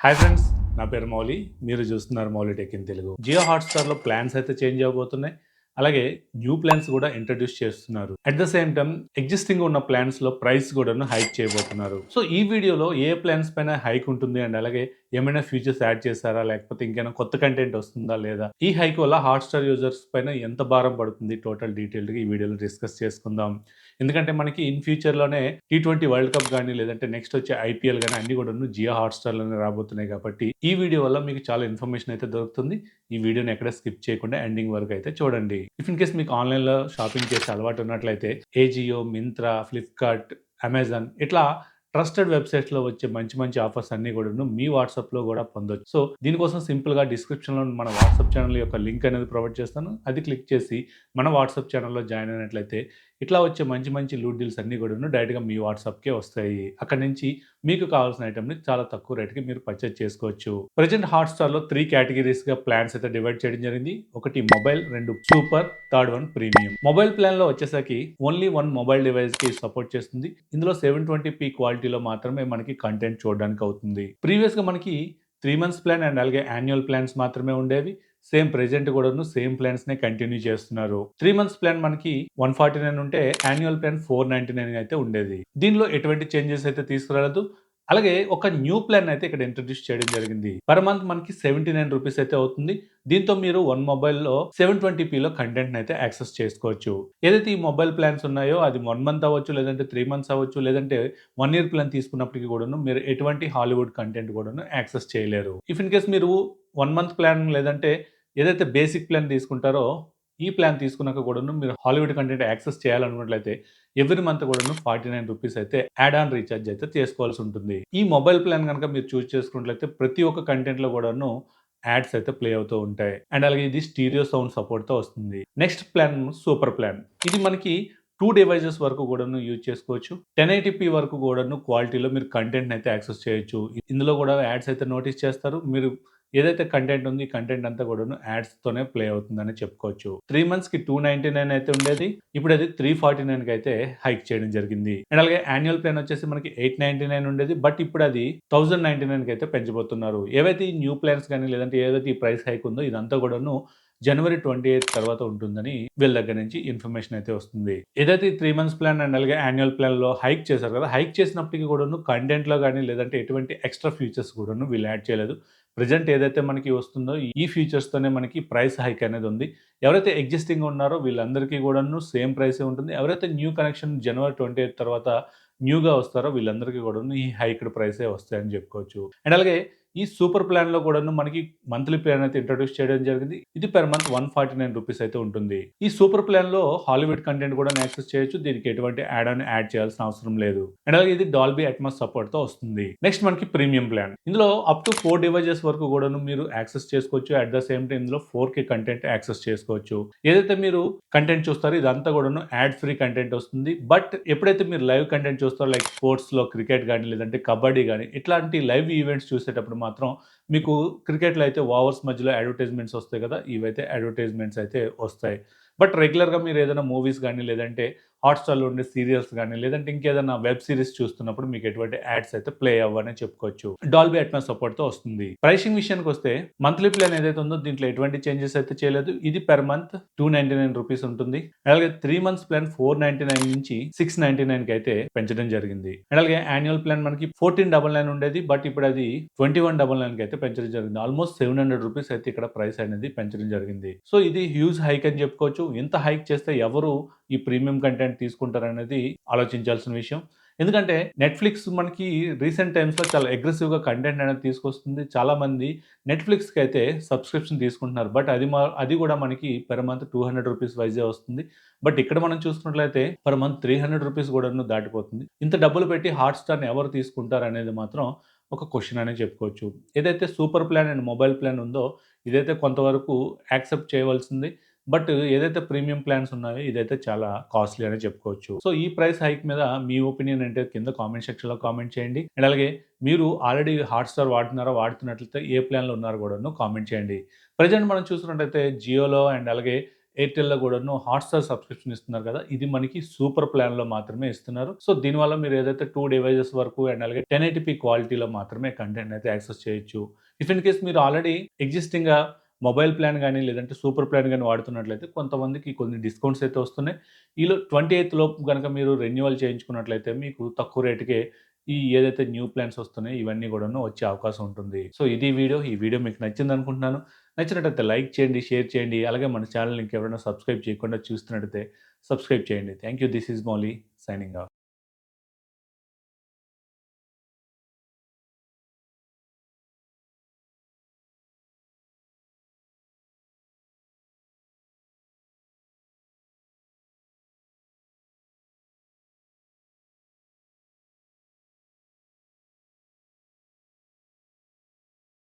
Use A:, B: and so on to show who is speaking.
A: Hi friends, నా పేరు మౌలి. మీరు చూస్తున్నారు మౌలి టెక్ ఇన్ తెలుగు. జియో హాట్‌స్టార్‌లో ప్లాన్స్ అయితే చేంజ్ అవ్వబోతున్నాయి. అలాగే న్యూ ప్లాన్స్ కూడా ఇంట్రడ్యూస్ చేస్తున్నారు. At the same time existing ఉన్న ప్లాన్స్‌లో ప్రైస్ కూడాను హైక్ చేయబోతున్నారు. సో ఈ వీడియోలో ఏ ప్లాన్స్ పైన హైక్ ఉంటుంది అండ్ అలాగే ఏమైనా ఫీచర్స్ యాడ్ చేశారా? లేకపోతే ఇంకేమైనా కొత్త కంటెంట్ వస్తుందా లేదా? ఈ హైక్ వల్ల హాట్‌స్టార్ యూజర్స్ పైన ఎంత భారం పడుతుంది? టోటల్ డీటెయిల్డ్‌గా ఈ వీడియోలో డిస్కస్ చేసుకుందాం. ఎందుకంటే మనకి ఇన్ ఫ్యూచర్‌లోనే టీ20 వరల్డ్ కప్ గాని, లేదంటే నెక్స్ట్ వచ్చే ఐపీఎల్ గాని అన్నీ కూడాను జియో హాట్‌స్టార్‌లోనే రాబోతున్నాయి కాబట్టి, ఈ వీడియో వల్ల మీకు చాలా ఇన్ఫర్మేషన్ అయితే దొరుకుతుంది. ఈ వీడియోని ఎక్కడ స్కిప్ చేయకుండా ఎండింగ్ వరకు అయితే చూడండి. ఇఫ్ ఇన్ కేస్ మీకు ఆన్‌లైన్‌లో షాపింగ్ చేసే అలవాటు ఉన్నట్లయితే ఏజియో, మింత్రా, ఫ్లిప్‌కార్ట్, అమెజాన్ ఇట్లా ట్రస్టెడ్ వెబ్‌సైట్స్‌లో వచ్చే మంచి మంచి ఆఫర్స్ అన్నీ కూడాను మీ వాట్సాప్‌లో కూడా పొందొచ్చు. సో దీనికోసం సింపుల్‌గా డిస్క్రిప్షన్‌లో మన వాట్సాప్ ఛానల్ యొక్క లింక్ అనేది ప్రొవైడ్ చేస్తాను. అది క్లిక్ చేసి మన వాట్సాప్ ఛానల్‌లో జాయిన్ అయినట్లయితే ఇట్లా వచ్చే మంచి మంచి లూట్ డీల్స్ అన్నీ కూడాను డైరెక్ట్‌గా మీ వాట్సాప్‌కే వస్తాయి. అక్కడి నుంచి మీకు కావాల్సిన ఐటెమ్‌ని చాలా తక్కువ రేట్‌కి మీరు పర్చేజ్ చేసుకోవచ్చు. ప్రెజెంట్ హాట్‌స్టార్‌లో 3 కేటగిరీస్‌గా ప్లాన్స్ అయితే డివైడ్ చేయడం జరిగింది. ఒకటి mobile, 2 super, third one premium. Mobile ప్లాన్‌లో వచ్చేసరికి ఓన్లీ 1 మొబైల్ డివైస్‌కి సపోర్ట్ చేస్తుంది. ఇందులో 720p క్వాలిటీలో మాత్రమే మనకి కంటెంట్ చూడడానికి అవుతుంది. ప్రీవియస్‌గా మనకి 3 మంత్స్ ప్లాన్ అండ్ అలాగే యాన్యువల్ ప్లాన్స్ మాత్రమే ఉండేవి. సేమ్ ప్రెజెంట్ కూడాను సేమ్ ప్లాన్స్‌నే కంటిన్యూ చేస్తున్నారు. 3 మంత్స్ ప్లాన్ మనకి 149 ఉంటే యాన్యువల్ ప్లాన్ 499 అయితే ఉండేది. దీనిలో ఎటువంటి చేంజెస్ అయితే తీసుకురాలేదు. అలాగే ఒక న్యూ ప్లాన్ అయితే ఇక్కడ ఇంట్రొడ్యూస్ చేయడం జరిగింది. పర్ మంత్ మనకి ₹79 అయితే అవుతుంది. దీంతో మీరు 1 మొబైల్‌లో 720pలో కంటెంట్‌ని అయితే యాక్సెస్ చేసుకోవచ్చు. ఏదైతే ఈ మొబైల్ ప్లాన్స్ ఉన్నాయో అది 1 మంత్ అవ్వచ్చు, లేదంటే 3 మంత్స్ అవ్వచ్చు, లేదంటే 1 ఇయర్ ప్లాన్ తీసుకున్నప్పటికి కూడాను మీరు ఎటువంటి హాలీవుడ్ కంటెంట్ కూడాను యాక్సెస్ చేయలేరు. ఇఫ్ ఇన్ కేస్ మీరు 1 మంత్ ప్లాన్ లేదంటే ఏదైతే బేసిక్ ప్లాన్ తీసుకుంటారో ఈ ప్లాన్ తీసుకున్నాక కూడాను మీరు హాలీవుడ్ కంటెంట్ యాక్సెస్ చేయాలనుకున్నట్లయితే ఎవ్రీ మంత్ కూడాను ₹49 అయితే యాడ్ ఆన్ రీచార్జ్ అయితే చేసుకోవాల్సి ఉంటుంది. ఈ మొబైల్ ప్లాన్ గనుక మీరు చూజ్ చేసుకున్నట్లయితే ప్రతి ఒక్క కంటెంట్‌లో కూడాను యాడ్స్ అయితే ప్లే అవుతూ ఉంటాయి. అండ్ అలాగే ఇది స్టీరియో సౌండ్ సపోర్ట్‌తో వస్తుంది. Next plan super plan. ఇది మనకి 2 డివైసెస్ వరకు కూడాను యూజ్ చేసుకోవచ్చు. 1080p వరకు కూడాను క్వాలిటీలో మీరు కంటెంట్‌ని అయితే యాక్సెస్ చేయొచ్చు. ఇందులో కూడా యాడ్స్ అయితే నోటీస్ చేస్తారు. మీరు ఏదైతే కంటెంట్ ఉంది, ఈ కంటెంట్ అంతా కూడాను యాడ్స్‌తోనే ప్లే అవుతుందని చెప్పుకోవచ్చు. 3 మంత్స్‌కి 299 అయితే ఉండేది. ఇప్పుడు అది 349కి అయితే హైక్ చేయడం జరిగింది. అండ్ అలాగే యాన్యువల్ ప్లాన్ వచ్చేసి మనకి 899 ఉండేది. బట్ ఇప్పుడు అది 1099కి అయితే పెంచబోతున్నారు. ఏవైతే ఈ న్యూ ప్లాన్స్ గాని లేదంటే ఏదైతే ఈ ప్రైస్ హైక్ ఉందో ఇదంతా కూడాను జనవరి 28 తర్వాత ఉంటుందని వీళ్ళ దగ్గర నుంచి ఇన్ఫర్మేషన్ అయితే వస్తుంది. ఏదైతే ఈ 3 మంత్స్ ప్లాన్ అండ్ అలాగే యాన్యువల్ ప్లాన్‌లో హైక్ చేశారు కదా! హైక్ చేసినప్పటికి కూడాను కంటెంట్‌లో గాని లేదంటే ఎటువంటి ఎక్స్‌ట్రా ఫీచర్స్ కూడాను వీళ్ళు యాడ్ చేయలేదు. ప్రెజెంట్ ఏదైతే మనకి వస్తుందో ఈ ఫీచర్స్‌తోనే మనకి ప్రైస్ హైక్ అనేది ఉంది. ఎవరైతే ఎగ్జిస్టింగ్ ఉన్నారో వీళ్ళందరికీ కూడాను సేమ్ ప్రైసే ఉంటుంది. ఎవరైతే న్యూ కనెక్షన్ జనవరి 28 తర్వాత న్యూగా వస్తారో వీళ్ళందరికీ కూడాను ఈ హైక్డ్ ప్రైసే వస్తాయని చెప్పుకోవచ్చు. అండ్ అలాగే ఈ సూపర్ ప్లాన్‌లో కూడాను మనకి మంత్లీ ప్లాన్ అయితే ఇంట్రొడ్యూస్ చేయడం జరిగింది. ఇది పర్ మంత్ ₹149 అయితే ఉంటుంది. ఈ సూపర్ ప్లాన్‌లో హాలీవుడ్ కంటెంట్ కూడా యాక్సెస్ చేయొచ్చు. దీనికి ఎటువంటి యాడ్ ఆన్ యాడ్ చేయాల్సిన అవసరం లేదు. అండ్ అలాగే ఇది డాల్బీ అట్మాస్ సపోర్ట్‌తో వస్తుంది. నెక్స్ట్ మనకి ప్రీమియం ప్లాన్. ఇందులో అప్ టు 4 డివైసెస్ వరకు కూడాను మీరు యాక్సెస్ చేసుకోవచ్చు. అట్ ద సేమ్ టైమ్ ఇందులో 4K కంటెంట్ యాక్సెస్ చేసుకోవచ్చు. ఏదైతే మీరు కంటెంట్ చూస్తారో ఇదంతా కూడాను యాడ్ ఫ్రీ కంటెంట్ వస్తుంది. బట్ ఎప్పుడైతే మీరు లైవ్ కంటెంట్ చూస్తారో లైక్ స్పోర్ట్స్‌లో క్రికెట్ గాని, లేదంటే కబడ్డీ గాని ఇట్లాంటి లైవ్ ఈవెంట్స్ చూసేటప్పుడు మాత్రం మీకు క్రికెట్‌లో అయితే ఓవర్స్ మధ్యలో అడ్వర్టైజ్‌మెంట్స్ వస్తాయి కదా! ఇవైతే అడ్వర్టైజ్‌మెంట్స్ అయితే వస్తాయి. బట్ రెగ్యులర్‌గా మీరు ఏదైనా మూవీస్ గాని, లేదంటే హాట్‌స్టార్‌లో ఉండే సీరియల్స్ గాని, లేదంటే ఇంకేదైనా వెబ్ సీరీస్ చూస్తున్నప్పుడు మీకు ఎటువంటి యాడ్స్ అయితే ప్లే అవ్వవనే చెప్పుకోవచ్చు. డాల్బీ అట్మాస్ సపోర్ట్‌తో వస్తుంది. ప్రైసింగ్ విషయానికొస్తే మంత్లీ ప్లాన్ ఏదైతే ఉందో దీంట్లో ఎటువంటి చేంజెస్ అయితే చేయలేదు. ఇది పర్ మంత్ ₹299 ఉంటుంది. అలాగే 3 మంత్స్ ప్లాన్ 499 నుంచి 699కి అయితే పెంచడం జరిగింది. అండ్ అలాగే యాన్యువల్ ప్లాన్ మనకి 1499 ఉండేది. బట్ ఇప్పుడు అది 2199కి అయితే పెంచడం జరిగింది. ఆల్మోస్ట్ ₹700 అయితే ఇక్కడ ప్రైస్ అనేది పెంచడం జరిగింది. సో ఇది హ్యూజ్ హైక్ అని చెప్పుకోవచ్చు. ఇంత హైక్ చేస్తే ఎవరు ఈ ప్రీమియం కంటెంట్ తీసుకుంటారనేది ఆలోచించాల్సిన విషయం. ఎందుకంటే నెట్‌ఫ్లిక్స్ మనకి రీసెంట్ టైమ్స్‌లో చాలా అగ్రెసివ్‌గా కంటెంట్ అనేది తీసుకొస్తుంది. చాలామంది నెట్‌ఫ్లిక్స్‌కి అయితే సబ్స్క్రిప్షన్ తీసుకుంటున్నారు. బట్ అది కూడా మనకి పర్ మంత్ ₹200 వైజే వస్తుంది. బట్ ఇక్కడ మనం చూసుకున్నట్లయితే పర్ మంత్ ₹300 కూడాను దాటిపోతుంది. ఇంత డబ్బులు పెట్టి హాట్‌స్టార్‌ని ఎవరు తీసుకుంటారనేది మాత్రం ఒక క్వెషన్ అనే చెప్పుకోవచ్చు. ఏదైతే super plan and mobile plan ఉందో ఇదైతే కొంతవరకు యాక్సెప్ట్ చేయవలసింది. బట్ ఏదైతే ప్రీమియం ప్లాన్స్ ఉన్నాయో ఇదైతే చాలా కాస్ట్‌లీ అనే చెప్పుకోవచ్చు. సో ఈ ప్రైస్ హైక్ మీద మీ ఒపీనియన్ ఏంటో కింద కామెంట్ సెక్షన్‌లో కామెంట్ చేయండి. అండ్ అలాగే మీరు ఆల్రెడీ హాట్‌స్టార్ వాడుతున్నారా? వాడుతున్నట్లయితే ఏ ప్లాన్‌లో ఉన్నారో కూడాను కామెంట్ చేయండి. ప్రెజెంట్ మనం చూస్తున్నట్టయితే జియోలో అండ్ అలాగే ఎయిర్టెల్‌లో కూడాను హాట్‌స్టార్ సబ్స్క్రిప్షన్ ఇస్తున్నారు కదా! ఇది మనకి సూపర్ ప్లాన్‌లో మాత్రమే ఇస్తున్నారు. సో, దీనివల్ల మీరు ఏదైతే 2 డివైసెస్ వరకు అండ్ అలాగే 1080p క్వాలిటీలో మాత్రమే కంటెంట్ అయితే యాక్సెస్ చేయొచ్చు. ఇఫ్ ఇన్ కేస్ మీరు ఆల్రెడీ ఎగ్జిస్టింగ్‌గా మొబైల్ ప్లాన్ గాని, లేదంటే సూపర్ ప్లాన్ గాని వాడుతున్నట్లయితే కొంతమందికి కొన్ని డిస్కౌంట్స్ అయితే వస్తున్నాయి. ఈలో 28థ్ లోపు గనక మీరు రెన్యువల్ చేయించుకున్నట్లయితే మీకు తక్కువ రేట్‌కే ఈ ఏదైతే న్యూ ప్లాన్స్ వస్తున్నాయో ఇవన్నీ కూడాను వచ్చే అవకాశం ఉంటుంది. సో, ఇది వీడియో. ఈ వీడియో మీకు నచ్చిందనుకుంటున్నాను. నచ్చినట్టయితే లైక్ చేయండి, షేర్ చేయండి. అలాగే మన ఛానెల్‌ని ఇంకెవరైనా సబ్స్క్రైబ్ చేయకుండా చూస్తున్నట్టయితే సబ్స్క్రైబ్ చేయండి. Thank you. This is Mouli signing off.